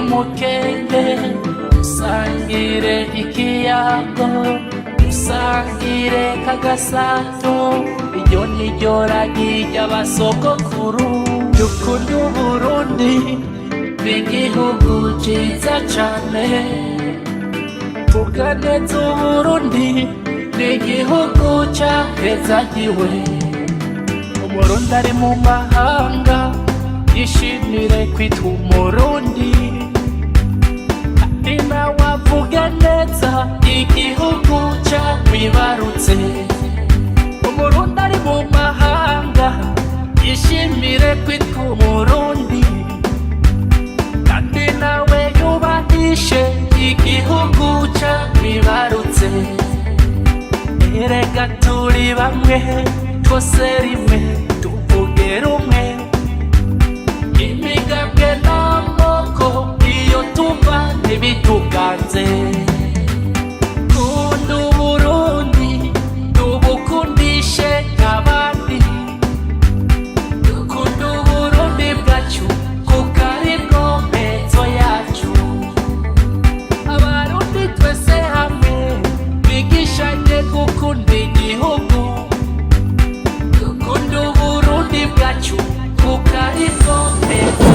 mukende usangire ikiyago usangire kagasato iryo niryo ragi ry'abasogokuru dukunda Uburundi n'igihugu ciza cane tuganeza Uburundi n'igihugu cahezagiwe Umurundi ari mu mahanga yishimire kwitwa Umurundi kandi nawe avuge neza igihugu camwibarutse Umurundi ari mu mahanga yishimire kwitwa Umurundi kandi nawe yubahishe igihugu camwibarutse erega turi bamwe twose rimwe tuvuge rumwe imigambwe n'amoko iyo tuva ntibituganze kunda Uburundi tubukundishe nk'abandi dukunda Uburundi bwacu kuko aribwo mpezo yacu abarundi twese hamwe bigishanye gukunda igihugu dukunda Uburundi bwacu kuko aribwo mpezo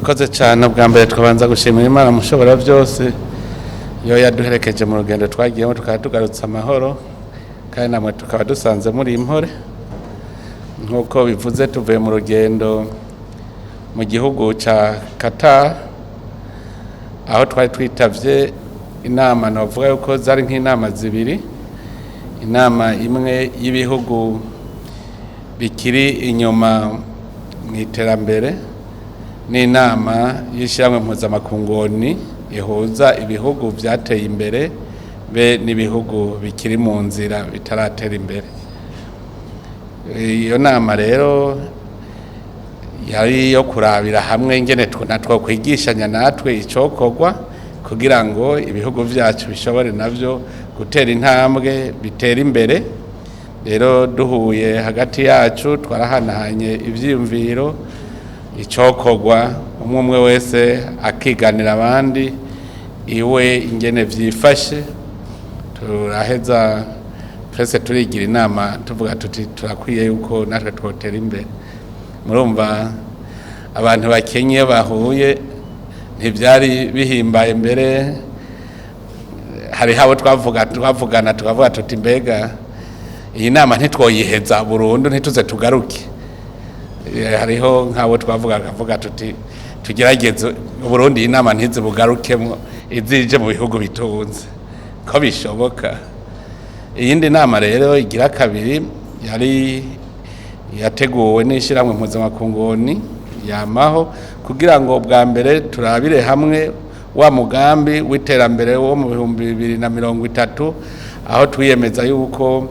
murakoze cyane. Bwa mbere twabanza gushimira Imana mushobora byose yo yaduherekeje mu rugendo twagiyemo tukaba tugarutse amahoro, kandi namwe tukaba dusanze muri impore. Nk'uko bivuze tuvuye mu rugendo mu gihugu cya QATAR, aho twari twitavye inama, navuga yuko zari nk'inama zibiri. Inama imwe y'ibihugu bikiri inyuma mu iterambere, n'inama y'ishyirahamwe mpuzamakungu ihuza ibihugu byateye imbere be n'ibihugu bikiri mu nzira bitaratera imbere. Iyo nama rero yari yo kurabira hamwe ingene natwo kwigishanya natwe icokorwa kugira ngo ibihugu byacu bishobore navyo gutera intambwe bitera imbere. Rero duhuye hagati yacu twarahanahanye ivyiyumviro icokorwa, umwe wese akiganira abandi iwe ingene vyifashe. Turaheza twese turigira inama tuvuga tuti turakwiye yuko natwe twotera imbere. Murumva abantu bakenye bahuye ntivyari bihimbaye mbere. Hari habo twavugana tukavuga tuti mbega iyi nama ntitwoyiheza burundu ntituze tugaruke. Hariho nk'abo twavuga tuti tugerageze Burundi iyi nama ntize bugarukemo, izije mu bihugu bitunze ko bishoboka. Iyindi nama rero igira kabiri yari yateguwe n'ishyirahamwe mpuzamakungu yamaho kugira ngo bwa mbere turabire hamwe wa mugambi w'iterambere wo mu 2030, aho twiyemeza yuko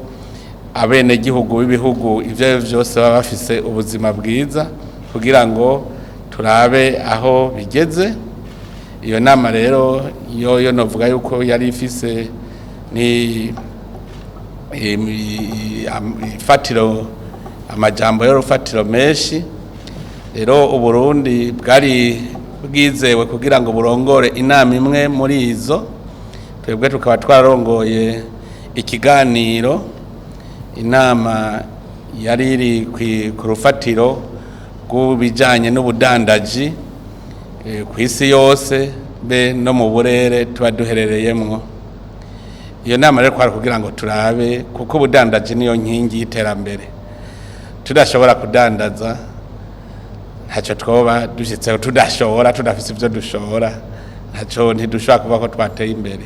abene gihugu b'ibihugu ivyo byose baba bafise ubuzima bwiza kugira ngo turabe aho bigeze. Iyo nama rero yo novuga yuko yari ifise ni ifatiro, amajambo y'urufatiro menshi. Rero Uburundi bwari bwizewe kugira ngo burongore inama imwe muri izo. Twebwe tukaba twarongoye ikiganiro. Inama yari iri ku rufatiro rw'ibijanye n'ubudandaji ku isi yose be no mu burere tuba duherereyemwo. Iyo nama rero kwari kugira ngo turabe, kuko ubudandaji niyo nkingi y'iterambere. Tudashobora kudandaza ntacyo twoba dushitseho, tudafise ivyo dushora ntacyo ntidushobora kuba ko twateye imbere.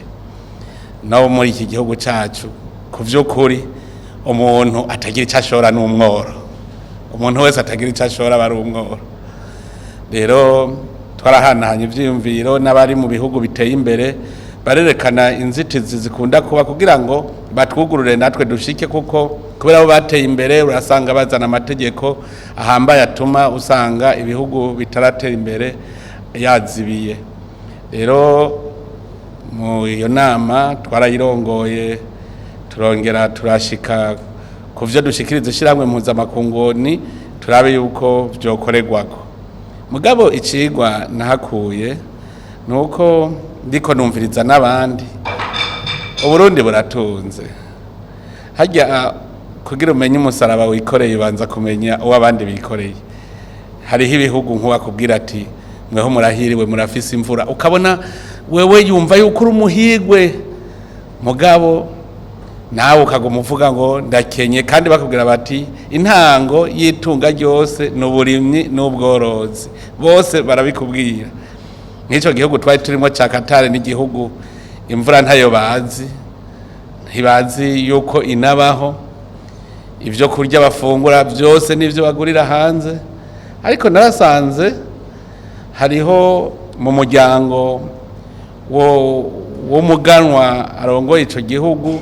No muri iki gihugu cacu ku vy'ukuri umuntu atagira icyo ashora n'umworo. Umuntu wese atagira icyo ashora bari umworo. Rero twarahanahanye ivyiyumviro n'abari mu bihugu biteye imbere, barerekana inzitizi zikunda kuba kugira ngo batwugurure natwe dushike, kuko kubera abo bateye imbere urasanga bazana amategeko ahambaye atuma usanga ibihugu bitaratera imbere yazibiye. Rero mu iyo nama twarayirongoye, turongera turashika kuvyo dushikiriza ishyirahamwe mpuzamakungu turabe yuko vyokorerwako. Mugabo icigwa nahakuye nuko ndiko numviriza n'abandi, Uburundi buratunze. Harya kugira umenye umusaraba wikoreye ubanza kumenya uwo abandi bikoreye. Hariho ibihugu nk'uwakubwira ati mweho murahiriwe murafise imvura, ukabona wewe yumva yuko uri umuhigwe, mugabo nawe ukaguma uvuga ngo ndakenye, kandi bakubwira bati intango y'itunga ryose n'uburimyi n'ubworozi. Bose barabikubwira. Nk'icyo gihugu twari turimo cya QATAR n'igihugu imvura ntayo bazi, ntibazi yuko inabaho. Ibyo kurya bafungura byose n'ibyo bagurira hanze. Ariko narasanze hariho mu muryango w'umuganwa arongoye icyo gihugu,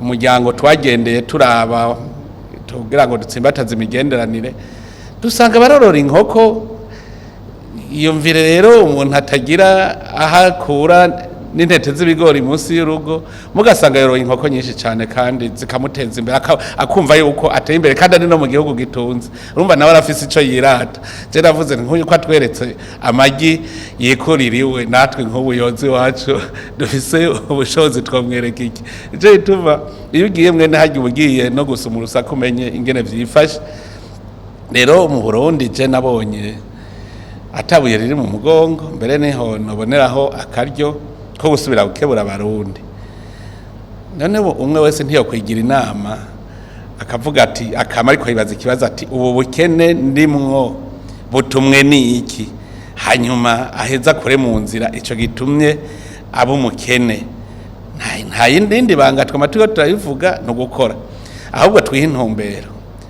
umuryango twagendeye turaba tugira ngo dutsimbataze imigenderanire, dusanga barorora inkoko. Iyumvire rero umuntu atagira ahakura n'intete z'ibigori munsi y'urugo, mugasanga yoroye inkoko nyinshi cyane kandi zikamuteza imbere, akumva yuko ateye imbere kandi ari no mu gihugu gitunze. Urumva nawe arafise ico yirata. Je navuze nk'uyu ko atweretse amagi yikuririwe, natwe nk'ubuyozi wacu dufise ubushobozi twomwereka iki. Je ituma iyo ugiye mwene hajya ubugiye no gusuma urusaku umenye ingene vyifashe. Rero mu Burundi je nabonye atabuye riri mu mugongo mbere niho noboneraho akaryo ko gusubira gukebura abarundi. None umwe wese ntiyo kwigira inama akavuga ati akama ariko yibaza ikibazo ati ubu bukene ndimwo butumwe ni iki, hanyuma aheza kure mu nzira ico gitumye abo mukene. Nta yindi banga twamatuko turayivuga no gukora, ahubwo twiha intumbero.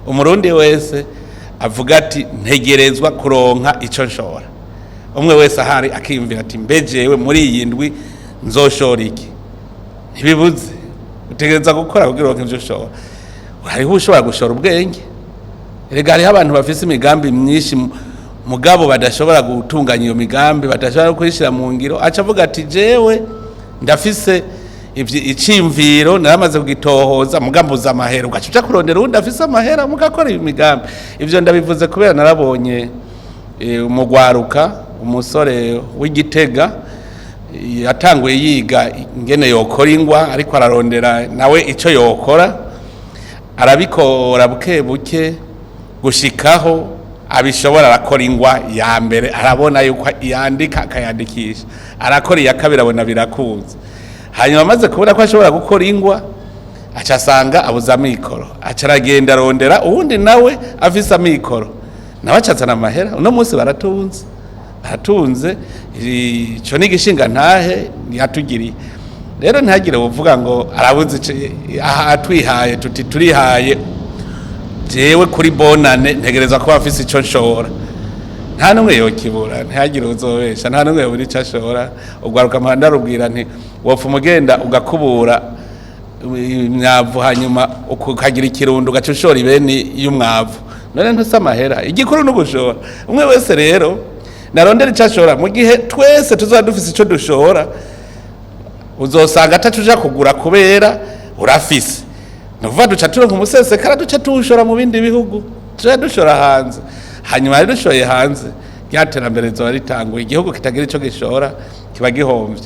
Umurundi wese avuga ati ntegerezwa kuronka ico nshora. Umwe wese ahari akiyumvira ati mbejewe muri iyi ndwi nzoshora iki. Ntibibuze utegereza gukora kugira ngo ivyo ushora. Hariho ushobora gushora ubwenge. Erega hariho abantu bafise imigambi myinshi mugabo badashobora gutunganya iyo migambi, badashobora kuyishira mu ngiro. Aca avuga ati jewe ndafise icimviro naramaze kugitohoza mugambuza amahera, ugacuca kurondera undi afise amahera mugakora imigambi. Ivyo ndabivuze kubera narabonye umugwaruka umusore w'Igitega yatanguye yiga ingene yokora ingwa, ariko ararondera nawe ico yokora, arabikora buke buke gushikaho abishobora arakora ingwa ya mbere, arabona yuko yandika akayandikisha, arakora iya kabiri abona birakuze. Hanyuma amaze kubona ko ashobora gukora ingwa aca asanga abuza mikoro, aca aragenda arondera uwundi nawe afise amikoro, nawe acazana amahera. Uno munsi baratunze ico ni gishinga ntahe yatugiriye. Rero ntagire uvuga ngo arabuze atwihaye tuti turihaye jewe kuri bonane ntegereza ko afise ico nshora. Nta numwe yokibura, ntihagire uzobesha, nta numwe buri ico ashora. Ugwaruka amahanda rubwira nti wopfa umugenda ugakubura imyavu hanyuma ukagira ikirundo ugaca ushora ibeni y'umwavu, none ntuse amahera. Igikuru n'ugushora. Umwe wese rero narondera ico ashora. Mu gihe twese tuzoba dufise ico dushora, uzosanga atacuja kugura kubera urafise. Nuvuga duca turonka umusesekara duca tuwushora mu bindi bihugu, tuca dushora hanze. Hanyuma rero dushoye hanze ryaterambere zoba ritanguye, igihugu kitagira ico gishora kiba gihomvye.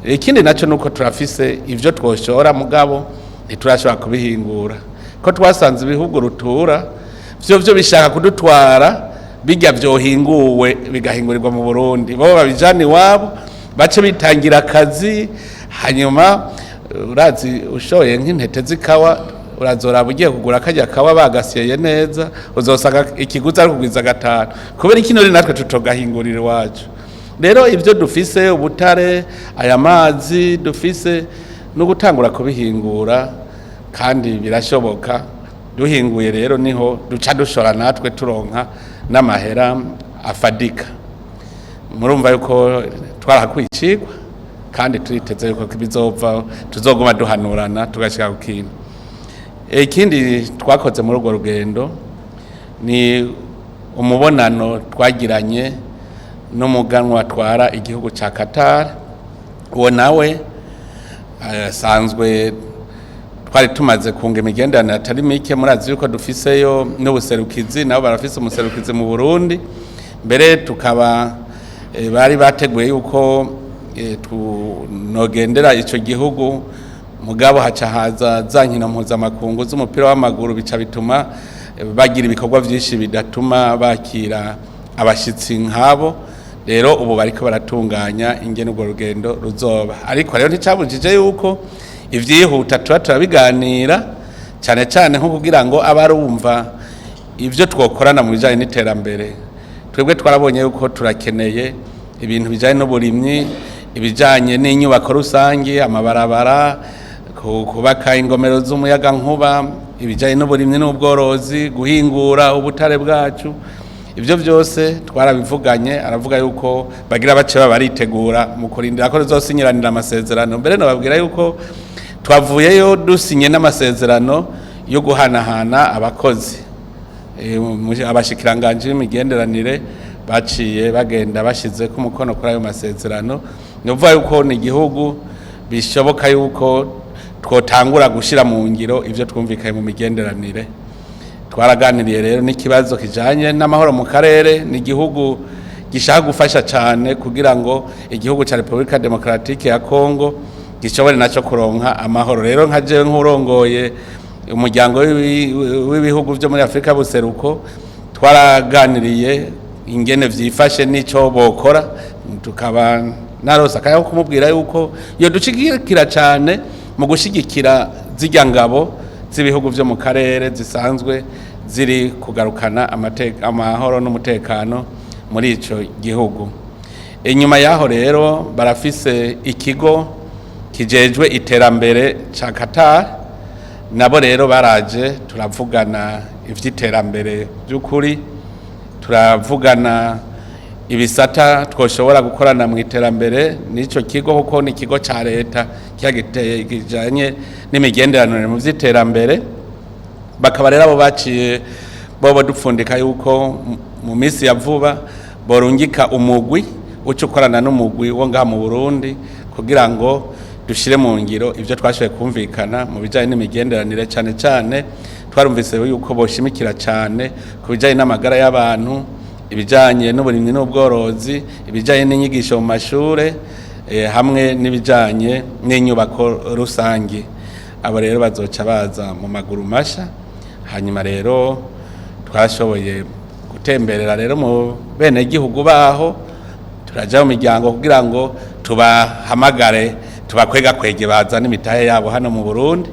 Ikindi naco nuko turafise ivyo twoshora mugabo ntiturashobora kubihingura, ko twasanze ibihugu rutura vyo bishaka kudutwara bijya vyohinguwe bigahingurirwa mu Burundi, bo babijana iwabo bace bitangira akazi. Hanyuma urazi ushoye nk'intete z'ikawa urazora bugiye kugura kajya kawa bagasyeye neza, uzosanga ikiguzi ari kugwiza gatanu, kubera ikino ri natwe tutogahingurira iwacu. Rero ivyo dufise ubutare, aya mazi dufise no gutangura kubihingura, kandi birashoboka. Duhinguye rero niho duca dushora natwe turonka n'amahera afadika. Murumva yuko twarakwicirwa kandi turiteze yuko bizova tuzoguma duhanurana tugashika ku kintu. Ikindi twakoze muri urwo rugendo ni umubonano twagiranye n'umuganwa atwara igihugu ca QATAR. Uwo nawe asanzwe twari tumaze kunga imigenderanire atari mike. Murazi yuko dufiseyo n'ubuserukizi, nabo barafise umuserukizi mu Burundi. Mbere tukaba bari bateguye yuko tunogendera ico gihugu, mugabo haca haza za nkino mpuzamakungu z'umupira w'amaguru, bica bituma bagira ibikorwa vyinshi bidatuma bakira abashitsi nkabo. Rero ubu bariko baratunganya ingene urwo rugendo ruzoba, ariko rero nticabujije yuko ivyihuta tuba turabiganira, cane cane nko kugira ngo abarumva ivyo twokorana mu bijanye n'iterambere. Twebwe twarabonye yuko turakeneye ibintu bijanye n'uburimyi, ibijanye n'inyubako rusangi, amabarabara, kubaka ingomero z'umuyaga nkuba, ibijanye n'uburimyi n'ubworozi, guhingura ubutare bwacu. Ivyo byose twarabivuganye. Aravuga yuko bagira bace baritegura mu kurindira ko zosinyiranira amasezerano. Mbere no babwira yuko twavuyeyo dusinye n'amasezerano yo guhanahana abakozi. Abashikiranganje b'imigenderanire baciye bagenda bashize ku mukono kuri ayo masezerano. Nuvuga yuko ni igihugu bishoboka yuko twotangura gushira mu ngiro ivyo twumvikaye mu migenderanire. Twaraganiriye rero n'ikibazo kijanye n'amahoro mu karere. Ni igihugu gishaka gufasha cyane kugira ngo igihugu ca Republika Demokratike ya Kongo gishobore naco kuronka amahoro. Rero nka je nk'urongoye umuryango w'ibihugu byo muri Afrika buseruko, twaraganiriye ingene vyifashe n'ico bokora, tukaba narose akayaho kumubwira yuko iyo dushigikira cyane mu gushigikira zirya ngabo z'ibihugu vyo mu karere zisanzwe ziri kugarukana amahoro n'umutekano muri ico gihugu. Inyuma yaho rero barafise ikigo kijejwe iterambere ca QATAR, nabo rero baraje turavugana ivy'iterambere by'ukuri, turavugana ibisata twoshobora gukorana mu iterambere n'ico kigo, kuko ni ikigo ca leta kijanye n'imigenderanire mu vy'iterambere. Bakaba rero abo baciye bobo dupfundika yuko mu minsi ya vuba borungika umugwi uca ukorana n'umugwi wo ngaha mu Burundi kugira ngo dushire mu ngiro ivyo twashoboye kumvikana mu bijanye n'imigenderanire. Cyane cyane twarumvise yuko boshimikira cyane ku bijanye n'amagara y'abantu, ibijanye n'uburimyi n'ubworozi, ibijanye n'inyigisho mu mashure, hamwe n'ibijanye n'inyubako rusangi. Abo rero bazoca baza mu maguru masha. Hanyuma rero twashoboye gutemberera rero mu bene gihugu baho, turaja mu miryango kugira ngo tubahamagare tubakwega kwege bazana imitahe yabo hano mu Burundi.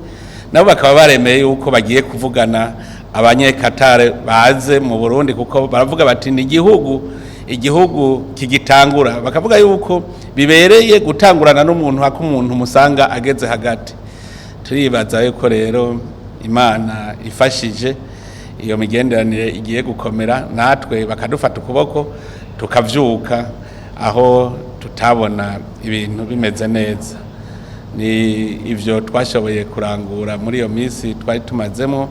Nabo bakaba baremeye yuko bagiye kuvugana abanye-QATAR baze mu Burundi, kuko baravuga bati ni igihugu kigitangura, bakavuga yuko bibereye gutangurana n'umuntu hako umuntu musanga ageze hagati. Turibaza yuko rero Imana ifashije iyo migenderanire igiye gukomera, natwe bakadufata ukuboko tukavyuka aho tutabona ibintu bimeze neza. Ni ivyo twashoboye kurangura muri iyo minsi twari tumazemo.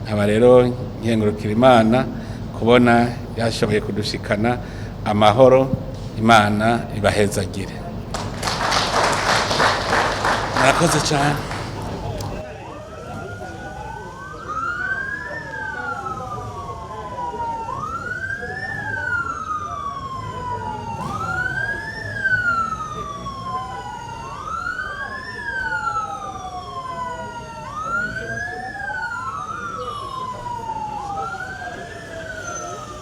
Nkaba rero nkengurukira Imana kubona yashoboye kudushikana amahoro. Imana ibahezagire. Murakoze cyane.